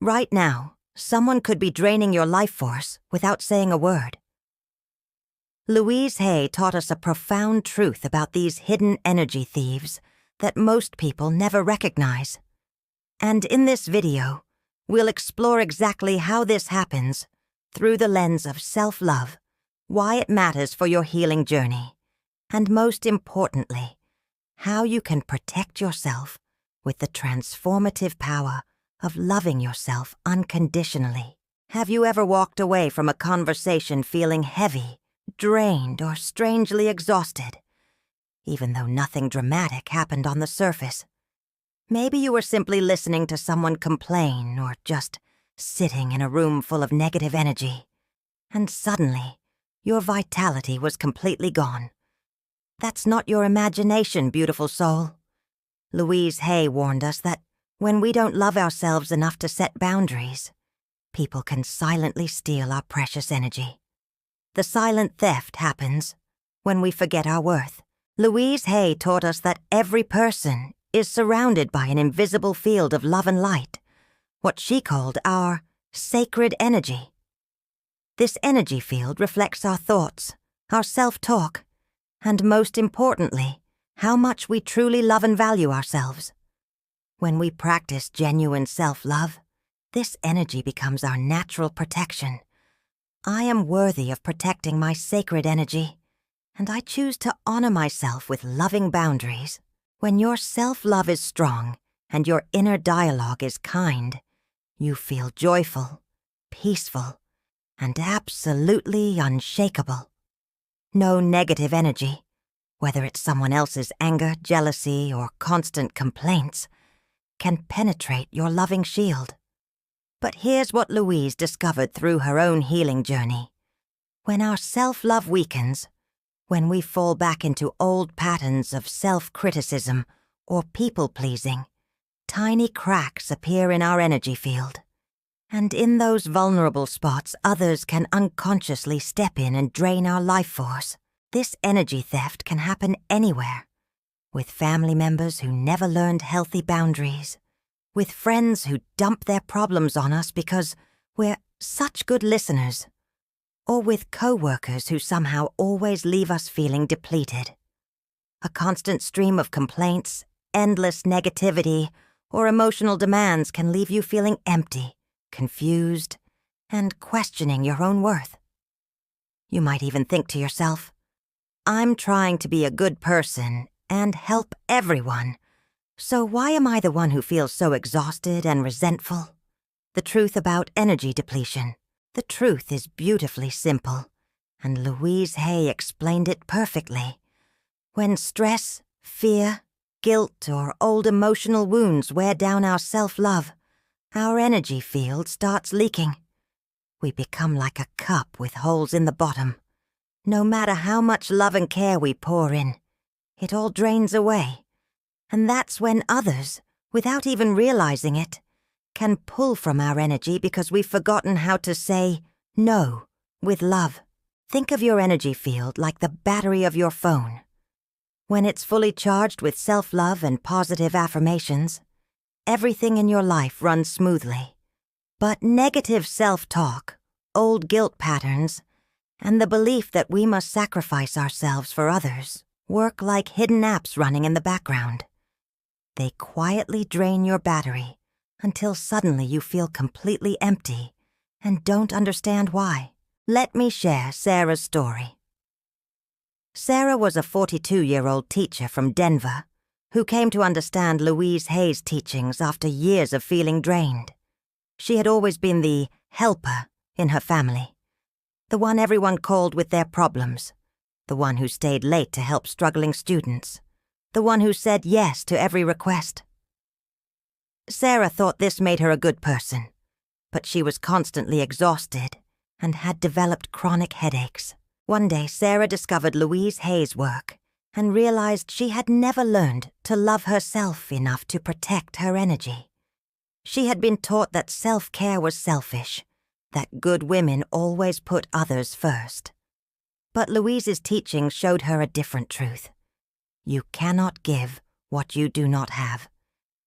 Right now, someone could be draining your life force without saying a word. Louise Hay taught us a profound truth about these hidden energy thieves that most people never recognize. And in this video, we'll explore exactly how this happens through the lens of self-love, why it matters for your healing journey, and most importantly, how you can protect yourself with the transformative power of loving yourself unconditionally. Have you ever walked away from a conversation feeling heavy, drained, or strangely exhausted, even though nothing dramatic happened on the surface? Maybe you were simply listening to someone complain or just sitting in a room full of negative energy, and suddenly your vitality was completely gone. That's not your imagination, beautiful soul. Louise Hay warned us that when we don't love ourselves enough to set boundaries, people can silently steal our precious energy. The silent theft happens when we forget our worth. Louise Hay taught us that every person is surrounded by an invisible field of love and light, what she called our sacred energy. This energy field reflects our thoughts, our self-talk, and most importantly, how much we truly love and value ourselves. When we practice genuine self-love, this energy becomes our natural protection. I am worthy of protecting my sacred energy, and I choose to honor myself with loving boundaries. When your self-love is strong and your inner dialogue is kind, you feel joyful, peaceful, and absolutely unshakable. No negative energy, whether it's someone else's anger, jealousy, or constant complaints, can penetrate your loving shield. But here's what Louise discovered through her own healing journey. When our self-love weakens, when we fall back into old patterns of self-criticism or people-pleasing, tiny cracks appear in our energy field. And in those vulnerable spots, others can unconsciously step in and drain our life force. This energy theft can happen anywhere. With family members who never learned healthy boundaries, with friends who dump their problems on us because we're such good listeners, or with co-workers who somehow always leave us feeling depleted. A constant stream of complaints, endless negativity, or emotional demands can leave you feeling empty, confused, and questioning your own worth. You might even think to yourself, I'm trying to be a good person and help everyone, so why am I the one who feels so exhausted and resentful? The truth about energy depletion. The truth is beautifully simple, and Louise Hay explained it perfectly. When stress, fear, guilt, or old emotional wounds wear down our self-love, our energy field starts leaking. We become like a cup with holes in the bottom. No matter how much love and care we pour in, it all drains away. And that's when others, without even realizing it, can pull from our energy because we've forgotten how to say no with love. Think of your energy field like the battery of your phone. When it's fully charged with self-love and positive affirmations, everything in your life runs smoothly. But negative self-talk, old guilt patterns, and the belief that we must sacrifice ourselves for others work like hidden apps running in the background. They quietly drain your battery until suddenly you feel completely empty and don't understand why. Let me share Sarah's story. Sarah was a 42-year-old teacher from Denver who came to understand Louise Hay's teachings after years of feeling drained. She had always been the helper in her family, the one everyone called with their problems, the one who stayed late to help struggling students, the one who said yes to every request. Sarah thought this made her a good person, but she was constantly exhausted and had developed chronic headaches. One day, Sarah discovered Louise Hay's work and realized she had never learned to love herself enough to protect her energy. She had been taught that self-care was selfish, that good women always put others first. But Louise's teachings showed her a different truth. You cannot give what you do not have.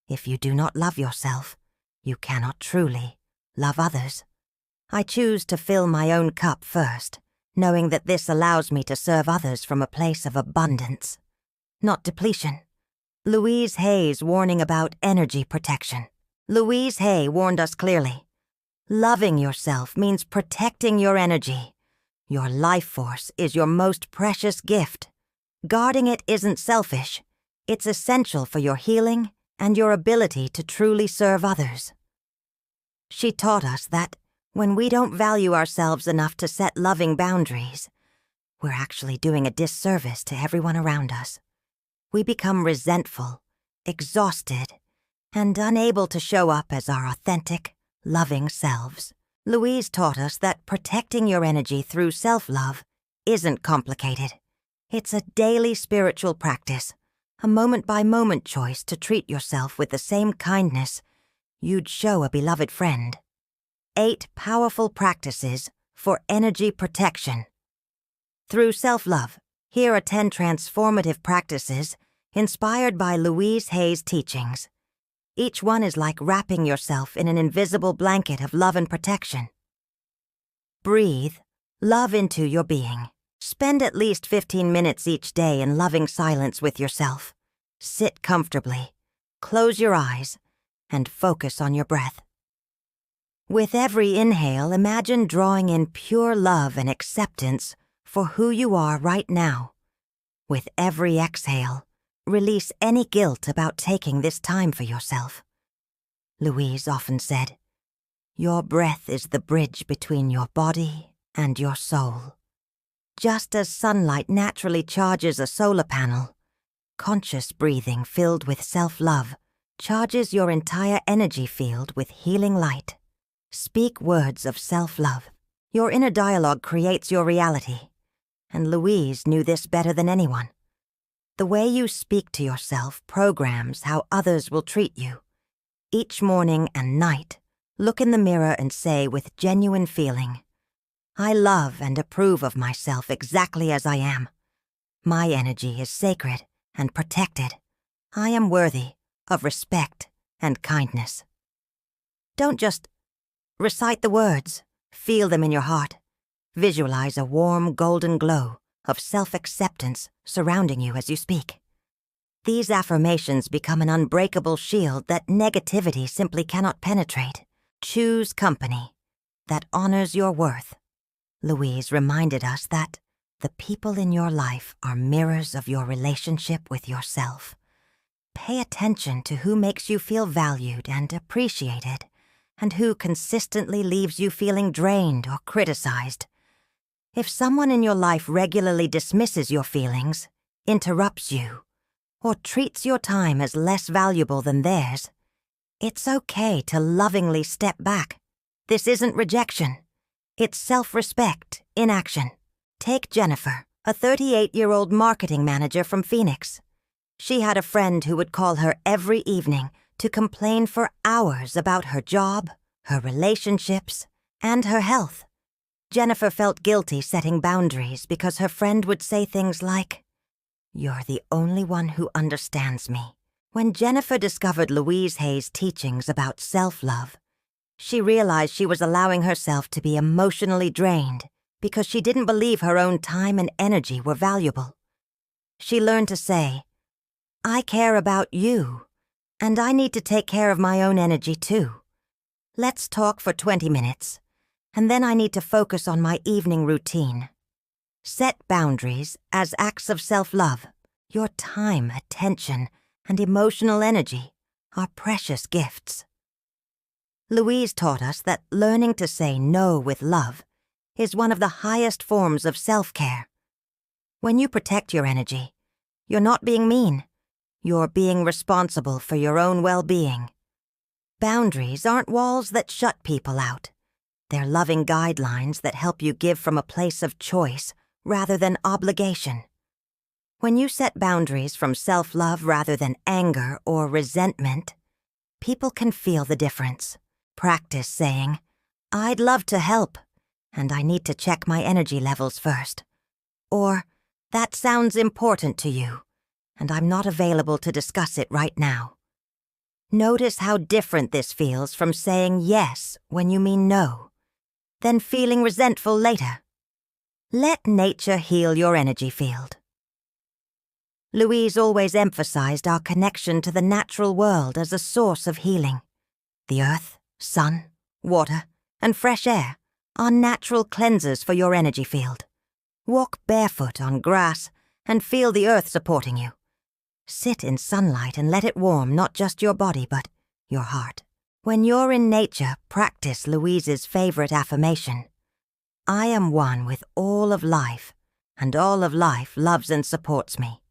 If you do not love yourself, you cannot truly love others. I choose to fill my own cup first, knowing that this allows me to serve others from a place of abundance, not depletion. Louise Hay's warning about energy protection. Louise Hay warned us clearly. Loving yourself means protecting your energy. Your life force is your most precious gift. Guarding it isn't selfish. It's essential for your healing and your ability to truly serve others. She taught us that when we don't value ourselves enough to set loving boundaries, we're actually doing a disservice to everyone around us. We become resentful, exhausted, and unable to show up as our authentic, loving selves. Louise taught us that protecting your energy through self-love isn't complicated. It's a daily spiritual practice, a moment-by-moment choice to treat yourself with the same kindness you'd show a beloved friend. 8 powerful practices for energy protection. Through self-love, here are 10 transformative practices inspired by Louise Hay's teachings. Each one is like wrapping yourself in an invisible blanket of love and protection. Breathe love into your being. Spend at least 15 minutes each day in loving silence with yourself. Sit comfortably, close your eyes, and focus on your breath. With every inhale, imagine drawing in pure love and acceptance for who you are right now. With every exhale, release any guilt about taking this time for yourself. Louise often said, "Your breath is the bridge between your body and your soul." Just as sunlight naturally charges a solar panel, conscious breathing filled with self-love charges your entire energy field with healing light. Speak words of self-love. Your inner dialogue creates your reality, and Louise knew this better than anyone. The way you speak to yourself programs how others will treat you. Each morning and night, look in the mirror and say with genuine feeling, "I love and approve of myself exactly as I am. My energy is sacred and protected. I am worthy of respect and kindness." Don't just recite the words, feel them in your heart. Visualize a warm golden glow of self-acceptance surrounding you as you speak. These affirmations become an unbreakable shield that negativity simply cannot penetrate. Choose company that honors your worth. Louise reminded us that the people in your life are mirrors of your relationship with yourself. Pay attention to who makes you feel valued and appreciated, and who consistently leaves you feeling drained or criticized. If someone in your life regularly dismisses your feelings, interrupts you, or treats your time as less valuable than theirs, it's okay to lovingly step back. This isn't rejection. It's self-respect in action. Take Jennifer, a 38-year-old marketing manager from Phoenix. She had a friend who would call her every evening to complain for hours about her job, her relationships, and her health. Jennifer felt guilty setting boundaries because her friend would say things like, "You're the only one who understands me." When Jennifer discovered Louise Hay's teachings about self-love, she realized she was allowing herself to be emotionally drained because she didn't believe her own time and energy were valuable. She learned to say, "I care about you, and I need to take care of my own energy too. Let's talk for 20 minutes, and then I need to focus on my evening routine." Set boundaries as acts of self-love. Your time, attention, and emotional energy are precious gifts. Louise taught us that learning to say no with love is one of the highest forms of self-care. When you protect your energy, you're not being mean. You're being responsible for your own well-being. Boundaries aren't walls that shut people out. They're loving guidelines that help you give from a place of choice rather than obligation. When you set boundaries from self-love rather than anger or resentment, people can feel the difference. Practice saying, "I'd love to help, and I need to check my energy levels first." Or, "That sounds important to you, and I'm not available to discuss it right now." Notice how different this feels from saying yes when you mean no, then feeling resentful later. Let nature heal your energy field. Louise always emphasized our connection to the natural world as a source of healing. The earth, sun, water, and fresh air are natural cleansers for your energy field. Walk barefoot on grass and feel the earth supporting you. Sit in sunlight and let it warm not just your body but your heart. When you're in nature, practice Louise's favorite affirmation. I am one with all of life, and all of life loves and supports me.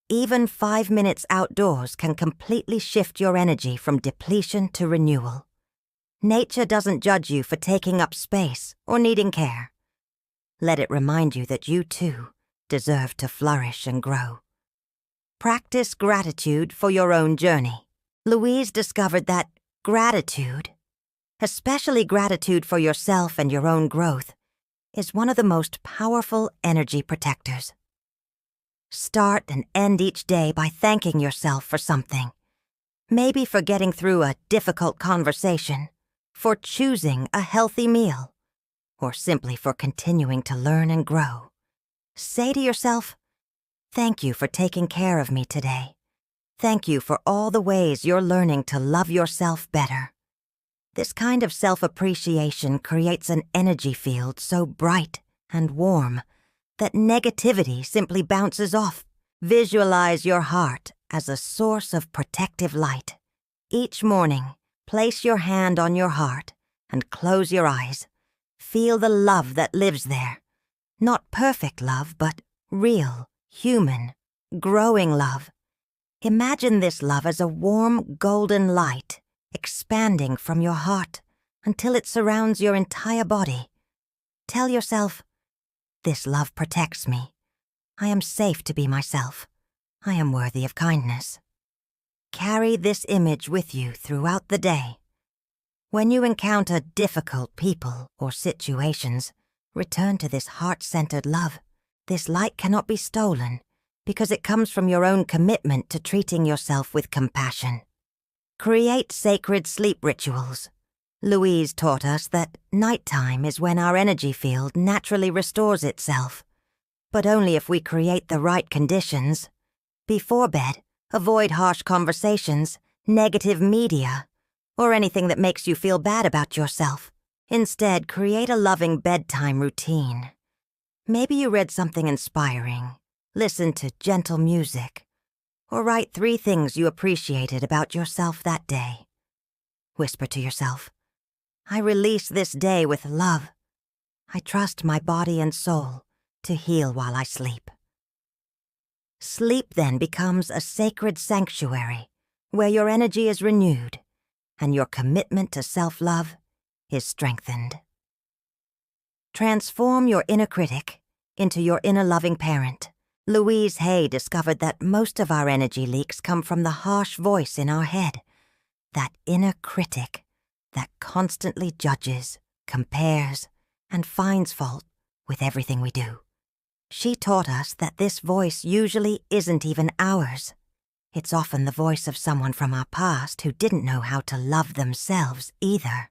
Even 5 minutes outdoors can completely shift your energy from depletion to renewal. Nature doesn't judge you for taking up space or needing care. Let it remind you that you, too, deserve to flourish and grow. Practice gratitude for your own journey. Louise discovered that gratitude, especially gratitude for yourself and your own growth, is one of the most powerful energy protectors. Start and end each day by thanking yourself for something. Maybe for getting through a difficult conversation, for choosing a healthy meal, or simply for continuing to learn and grow. Say to yourself, thank you for taking care of me today. Thank you for all the ways you're learning to love yourself better. This kind of self-appreciation creates an energy field so bright and warm that negativity simply bounces off. Visualize your heart as a source of protective light. Each morning, place your hand on your heart and close your eyes. Feel the love that lives there. Not perfect love, but real, human, growing love. Imagine this love as a warm, golden light expanding from your heart until it surrounds your entire body. Tell yourself, this love protects me. I am safe to be myself. I am worthy of kindness. Carry this image with you throughout the day. When you encounter difficult people or situations, return to this heart-centered love. This light cannot be stolen because it comes from your own commitment to treating yourself with compassion. Create sacred sleep rituals. Louise taught us that nighttime is when our energy field naturally restores itself, but only if we create the right conditions. Before bed, avoid harsh conversations, negative media, or anything that makes you feel bad about yourself. Instead, create a loving bedtime routine. Maybe you read something inspiring, listen to gentle music, or write 3 things you appreciated about yourself that day. Whisper to yourself, I release this day with love. I trust my body and soul to heal while I sleep. Sleep then becomes a sacred sanctuary where your energy is renewed and your commitment to self-love is strengthened. Transform your inner critic into your inner loving parent. Louise Hay discovered that most of our energy leaks come from the harsh voice in our head, that inner critic that constantly judges, compares, and finds fault with everything we do. She taught us that this voice usually isn't even ours. It's often the voice of someone from our past who didn't know how to love themselves either.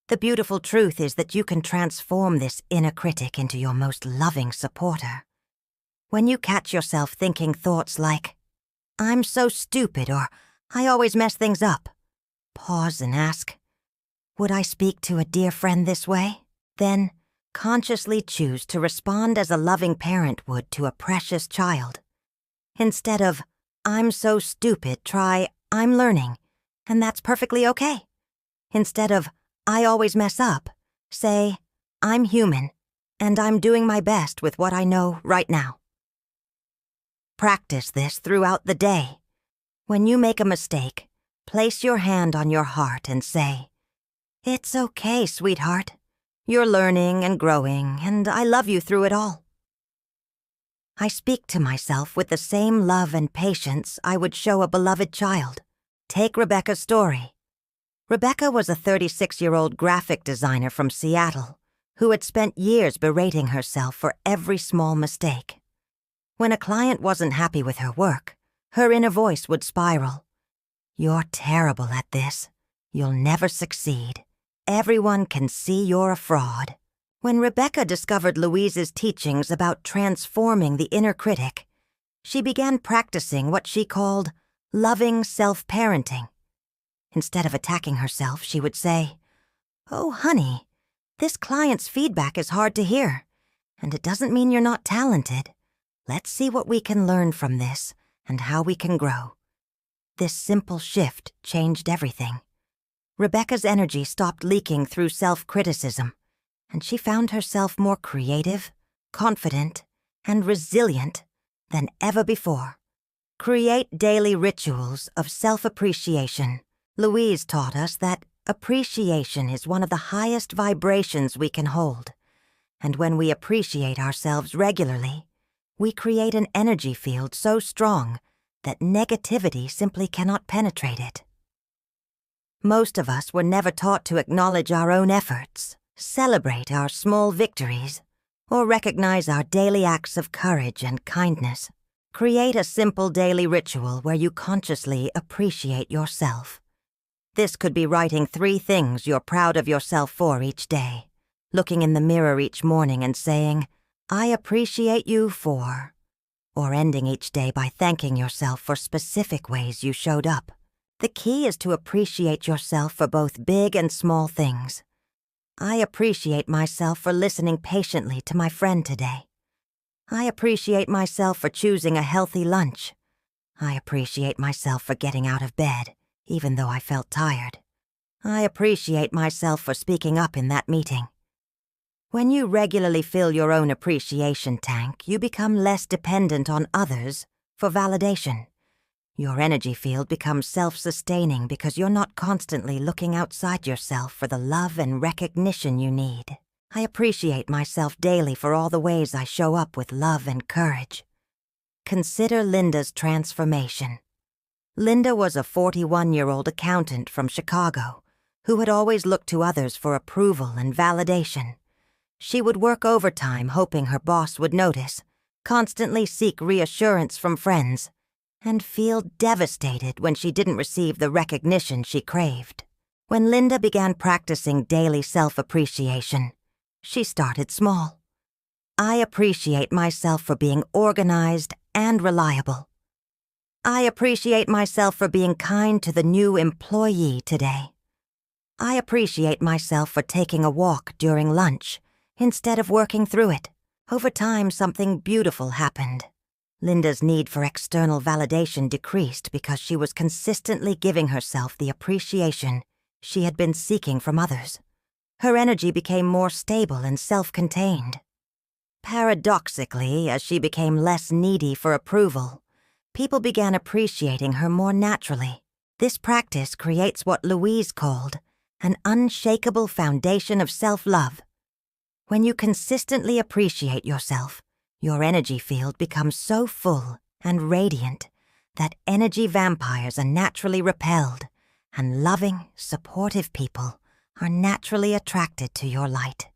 The beautiful truth is that you can transform this inner critic into your most loving supporter. When you catch yourself thinking thoughts like, I'm so stupid, or I always mess things up, pause and ask, would I speak to a dear friend this way? Then, consciously choose to respond as a loving parent would to a precious child. Instead of, I'm so stupid, try, I'm learning, and that's perfectly okay. Instead of, I always mess up, say, I'm human, and I'm doing my best with what I know right now. Practice this throughout the day. When you make a mistake, place your hand on your heart and say, it's okay, sweetheart. You're learning and growing, and I love you through it all. I speak to myself with the same love and patience I would show a beloved child. Take Rebecca's story. Rebecca was a 36-year-old graphic designer from Seattle who had spent years berating herself for every small mistake. When a client wasn't happy with her work, her inner voice would spiral. "You're terrible at this. You'll never succeed. Everyone can see you're a fraud." When Rebecca discovered Louise's teachings about transforming the inner critic, she began practicing what she called loving self-parenting. Instead of attacking herself, she would say, "Oh, honey, this client's feedback is hard to hear, and it doesn't mean you're not talented. Let's see what we can learn from this and how we can grow." This simple shift changed everything. Rebecca's energy stopped leaking through self-criticism, and she found herself more creative, confident, and resilient than ever before. Create daily rituals of self-appreciation. Louise taught us that appreciation is one of the highest vibrations we can hold, and when we appreciate ourselves regularly, we create an energy field so strong that negativity simply cannot penetrate it. Most of us were never taught to acknowledge our own efforts, celebrate our small victories, or recognize our daily acts of courage and kindness. Create a simple daily ritual where you consciously appreciate yourself. This could be writing 3 things you're proud of yourself for each day, looking in the mirror each morning and saying, "I appreciate you for," or ending each day by thanking yourself for specific ways you showed up. The key is to appreciate yourself for both big and small things. "I appreciate myself for listening patiently to my friend today. I appreciate myself for choosing a healthy lunch. I appreciate myself for getting out of bed, even though I felt tired. I appreciate myself for speaking up in that meeting." When you regularly fill your own appreciation tank, you become less dependent on others for validation. Your energy field becomes self-sustaining because you're not constantly looking outside yourself for the love and recognition you need. I appreciate myself daily for all the ways I show up with love and courage. Consider Linda's transformation. Linda was a 41-year-old accountant from Chicago who had always looked to others for approval and validation. She would work overtime hoping her boss would notice, constantly seek reassurance from friends, and feel devastated when she didn't receive the recognition she craved. When Linda began practicing daily self-appreciation, she started small. "I appreciate myself for being organized and reliable. I appreciate myself for being kind to the new employee today. I appreciate myself for taking a walk during lunch instead of working through it." Over time, something beautiful happened. Linda's need for external validation decreased because she was consistently giving herself the appreciation she had been seeking from others. Her energy became more stable and self-contained. Paradoxically, as she became less needy for approval, people began appreciating her more naturally. This practice creates what Louise called an unshakable foundation of self-love. When you consistently appreciate yourself, your energy field becomes so full and radiant that energy vampires are naturally repelled, and loving, supportive people are naturally attracted to your light.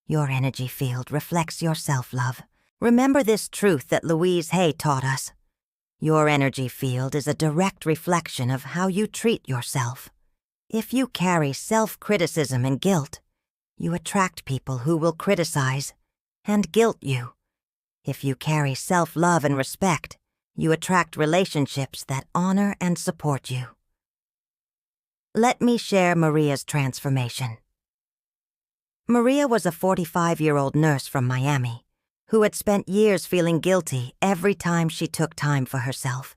Your energy field reflects your self-love. Remember this truth that Louise Hay taught us. Your energy field is a direct reflection of how you treat yourself. If you carry self-criticism and guilt, you attract people who will criticize and guilt you. If you carry self-love and respect, you attract relationships that honor and support you. Let me share Maria's transformation. Maria was a 45-year-old nurse from Miami who had spent years feeling guilty every time she took time for herself.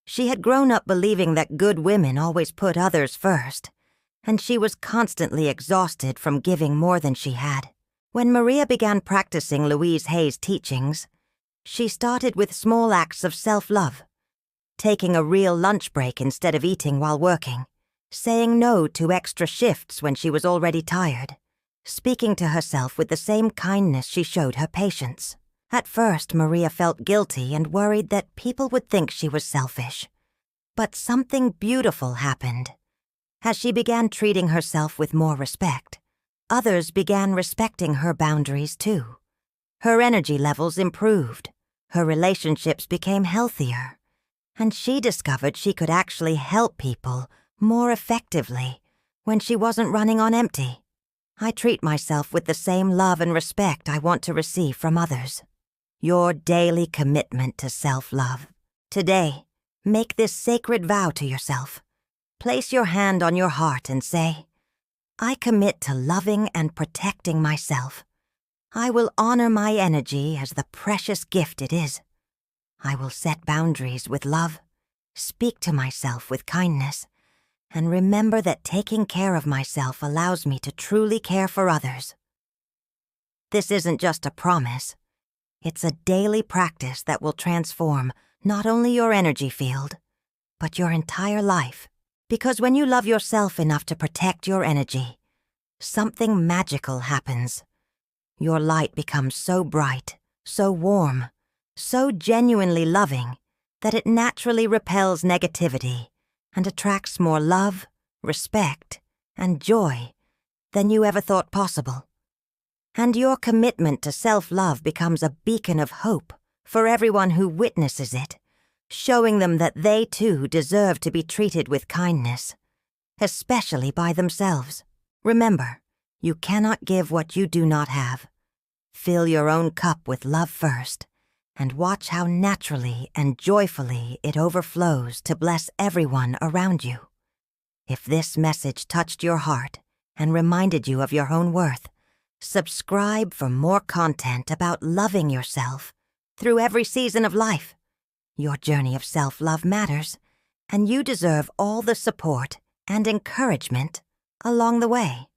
She had grown up believing that good women always put others first, and she was constantly exhausted from giving more than she had. When Maria began practicing Louise Hay's teachings, she started with small acts of self-love, taking a real lunch break instead of eating while working, saying no to extra shifts when she was already tired, speaking to herself with the same kindness she showed her patients. At first, Maria felt guilty and worried that people would think she was selfish. But something beautiful happened. As she began treating herself with more respect, others began respecting her boundaries too. Her energy levels improved, her relationships became healthier, and she discovered she could actually help people more effectively when she wasn't running on empty. I treat myself with the same love and respect I want to receive from others. Your daily commitment to self-love. Today, make this sacred vow to yourself. Place your hand on your heart and say, I commit to loving and protecting myself. I will honor my energy as the precious gift it is. I will set boundaries with love, speak to myself with kindness, and remember that taking care of myself allows me to truly care for others. This isn't just a promise. It's a daily practice that will transform not only your energy field, but your entire life. Because when you love yourself enough to protect your energy, something magical happens. Your light becomes so bright, so warm, so genuinely loving that it naturally repels negativity and attracts more love, respect, and joy than you ever thought possible. And your commitment to self-love becomes a beacon of hope for everyone who witnesses it, showing them that they too deserve to be treated with kindness, especially by themselves. Remember, you cannot give what you do not have. Fill your own cup with love first, and watch how naturally and joyfully it overflows to bless everyone around you. If this message touched your heart and reminded you of your own worth, subscribe for more content about loving yourself through every season of life. Your journey of self-love matters, and you deserve all the support and encouragement along the way.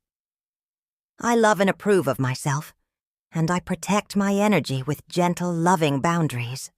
I love and approve of myself, and I protect my energy with gentle, loving boundaries.